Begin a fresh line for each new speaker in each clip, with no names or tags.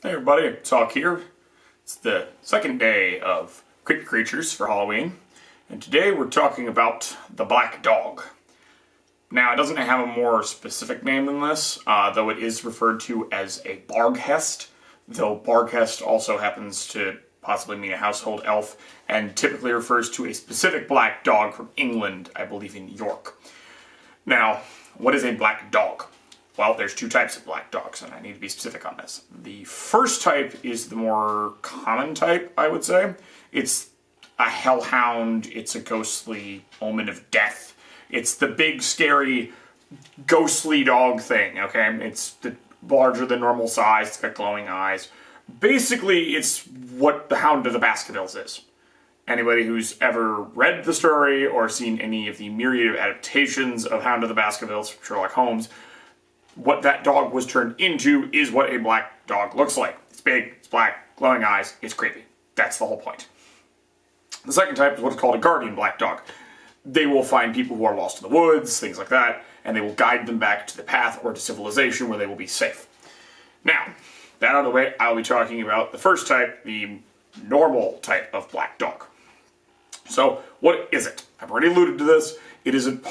Hey everybody, it's Hawk here. It's the second day of Creepy Creatures for Halloween, and today we're talking about the Black Dog. Now, it doesn't have a more specific name than this, though it is referred to as a Barghest, though Barghest also happens to possibly mean a household elf, and typically refers to a specific black dog from England, I believe in York. Now, what is a black dog? Well, there's two types of black dogs, and I need to be specific on this. The first type is the more common type, I would say. It's a hellhound, it's a ghostly omen of death. It's the big, scary, ghostly dog thing, okay? It's the larger than normal size, it's got glowing eyes. Basically, it's what the Hound of the Baskervilles is. Anybody who's ever read the story or seen any of the myriad of adaptations of Hound of the Baskervilles from Sherlock Holmes, what that dog was turned into is what a black dog looks like. It's big, it's black, glowing eyes, it's creepy. That's the whole point. The second type is what's called a guardian black dog. They will find people who are lost in the woods, things like that, and they will guide them back to the path or to civilization where they will be safe. Now, that out of the way, I'll be talking about the first type, the normal type of black dog. So, what is it? I've already alluded to this. It is an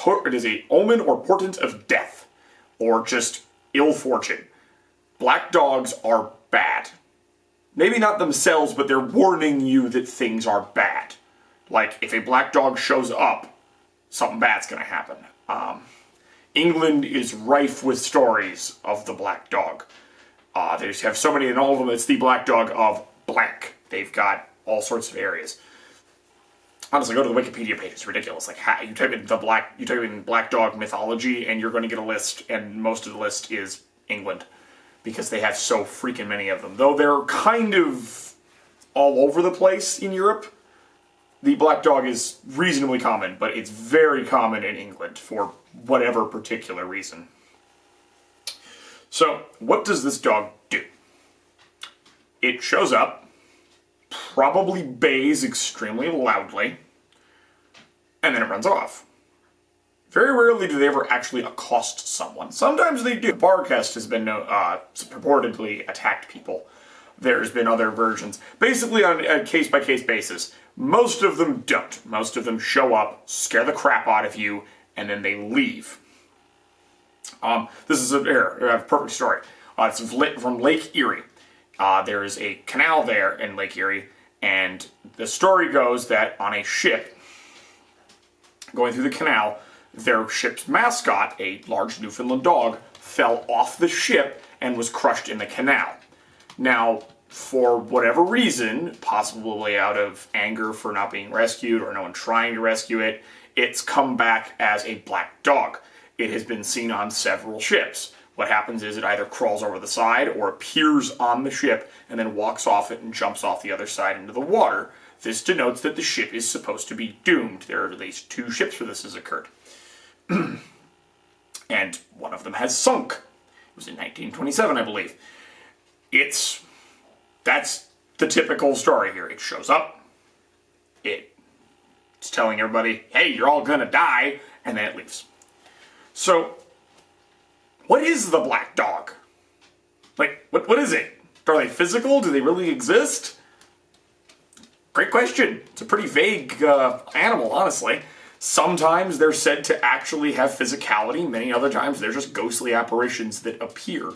omen or portent of death, or just ill fortune. Black dogs are bad. Maybe not themselves, but they're warning you that things are bad. Like, if a black dog shows up, something bad's gonna happen. England is rife with stories of the black dog. They just have so many, and all of them, it's the black dog of blank. They've got all sorts of areas. Honestly, go to the Wikipedia page. It's ridiculous. Like, you type in black dog mythology, and you're going to get a list, and most of the list is England, because they have so freaking many of them. Though they're kind of all over the place in Europe, the black dog is reasonably common, but it's very common in England for whatever particular reason. So, what does this dog do? It shows up, probably bays extremely loudly, and then it runs off. Very rarely do they ever actually accost someone. Sometimes they do. Barghest has been purportedly attacked people. There's been other versions. Basically on a case-by-case basis. Most of them don't. Most of them show up, scare the crap out of you, and then they leave. This is a perfect story. It's from Lake Erie. There is a canal there in Lake Erie, and the story goes that on a ship going through the canal, their ship's mascot, a large Newfoundland dog, fell off the ship and was crushed in the canal. Now, for whatever reason, possibly out of anger for not being rescued or no one trying to rescue it, it's come back as a black dog. It has been seen on several ships. What happens is it either crawls over the side or appears on the ship and then walks off it and jumps off the other side into the water. This denotes that the ship is supposed to be doomed. There are at least 2 ships where this has occurred. And one of them has sunk. It was in 1927, I believe. That's the typical story here. It shows up, it's telling everybody, hey, you're all gonna die, and then it leaves. So, what is the black dog? Like, what is it? Are they physical? Do they really exist? Great question. It's a pretty vague animal, honestly. Sometimes they're said to actually have physicality. Many other times they're just ghostly apparitions that appear.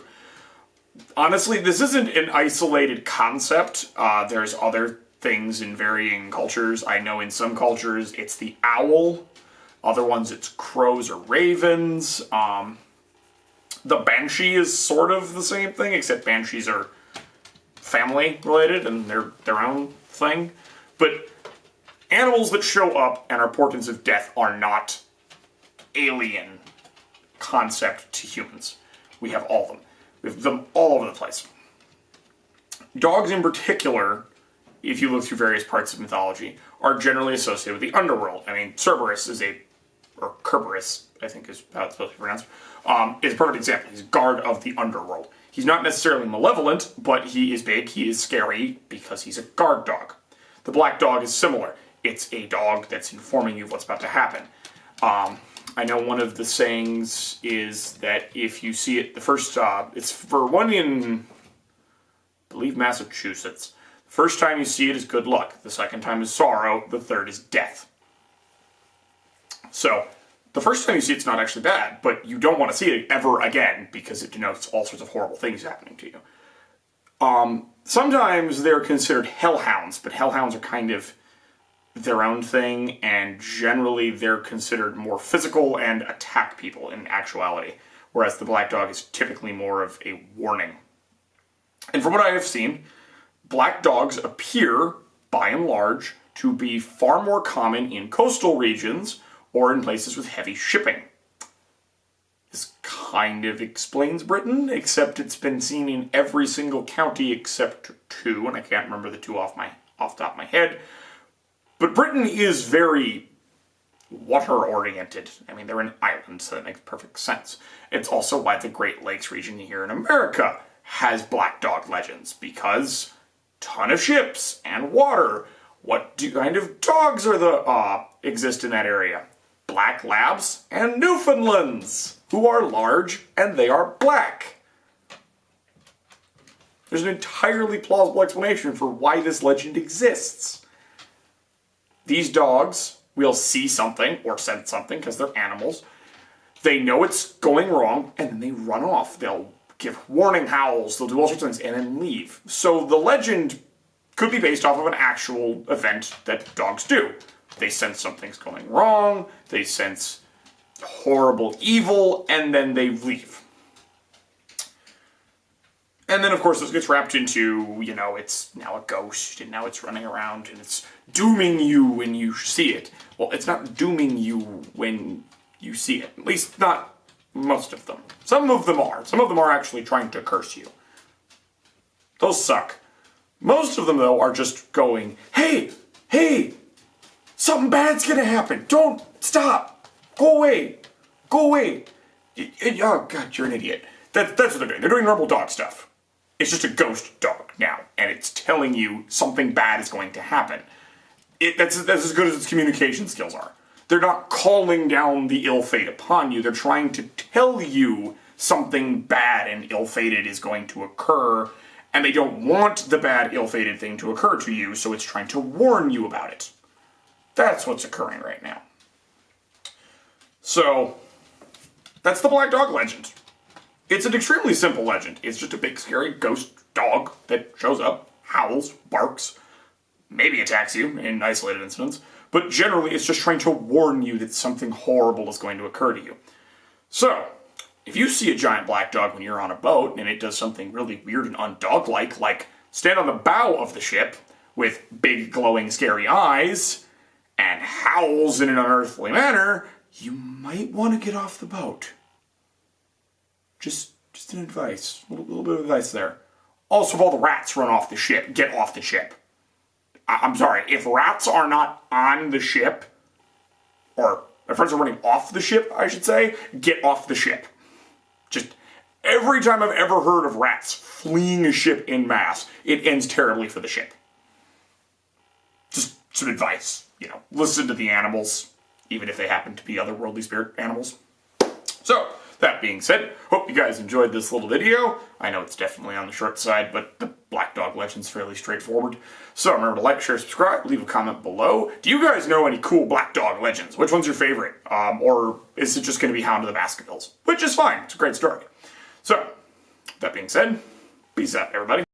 Honestly, this isn't an isolated concept. There's other things in varying cultures. I know in some cultures it's the owl. Other ones it's crows or ravens. The banshee is sort of the same thing, except banshees are family related and they're their own thing. But animals that show up and are portents of death are not alien concept to humans. We have all of them. We have them all over the place. Dogs in particular, if you look through various parts of mythology, are generally associated with the underworld. I mean, Cerberus is or Kerberos, I think is how it's supposed to be pronounced, is a perfect example. He's guard of the underworld. He's not necessarily malevolent, but he is big, he is scary, because he's a guard dog. The black dog is similar. It's a dog that's informing you of what's about to happen. I know one of the sayings is that if you see it, the first, it's for one in, I believe believe, Massachusetts. The first time you see it is good luck. The second time is sorrow. The third is death. So, the first time you see it's not actually bad, but you don't want to see it ever again because it denotes all sorts of horrible things happening to you. Sometimes they're considered hellhounds, but hellhounds are kind of their own thing, and generally they're considered more physical and attack people in actuality, whereas the black dog is typically more of a warning. And from what I have seen, black dogs appear, by and large, to be far more common in coastal regions or in places with heavy shipping. This kind of explains Britain, except it's been seen in every single county except 2, and I can't remember the 2 off the top of my head. But Britain is very water-oriented. I mean, they're an island, so that makes perfect sense. It's also why the Great Lakes region here in America has black dog legends, because ton of ships and water. What kind of dogs are exist in that area? Black Labs and Newfoundlands, who are large and they are black. There's an entirely plausible explanation for why this legend exists. These dogs will see something or sense something because they're animals. They know it's going wrong and then they run off. They'll give warning howls, they'll do all sorts of things and then leave. So the legend could be based off of an actual event that dogs do. They sense something's going wrong, they sense horrible evil, and then they leave. And then, of course, this gets wrapped into, it's now a ghost, and now it's running around, and it's dooming you when you see it. Well, it's not dooming you when you see it. At least not most of them. Some of them are. Some of them are actually trying to curse you. Those suck. Most of them, though, are just going, hey, something bad's gonna happen. Don't stop. Go away. Oh, God, you're an idiot. That's what they're doing. They're doing normal dog stuff. It's just a ghost dog now, and it's telling you something bad is going to happen. That's as good as its communication skills are. They're not calling down the ill fate upon you. They're trying to tell you something bad and ill-fated is going to occur, and they don't want the bad, ill-fated thing to occur to you, so it's trying to warn you about it. That's what's occurring right now. So, that's the black dog legend. It's an extremely simple legend. It's just a big, scary ghost dog that shows up, howls, barks, maybe attacks you in isolated incidents, but generally it's just trying to warn you that something horrible is going to occur to you. So, if you see a giant black dog when you're on a boat and it does something really weird and undog-like, like stand on the bow of the ship with big, glowing, scary eyes and howls in an unearthly manner, you might want to get off the boat. Just an advice. A little bit of advice there. Also, if all the rats run off the ship, get off the ship. I'm sorry, if rats are not on the ship, or if rats are running off the ship, I should say, get off the ship. Just every time I've ever heard of rats fleeing a ship en masse, it ends terribly for the ship. Just some advice. Listen to the animals, even if they happen to be otherworldly spirit animals. So, that being said, hope you guys enjoyed this little video. I know it's definitely on the short side, but the black dog legend's fairly straightforward. So remember to like, share, subscribe, leave a comment below. Do you guys know any cool black dog legends? Which one's your favorite? Or is it just going to be Hound of the Baskervilles? Which is fine. It's a great story. So, that being said, peace out, everybody.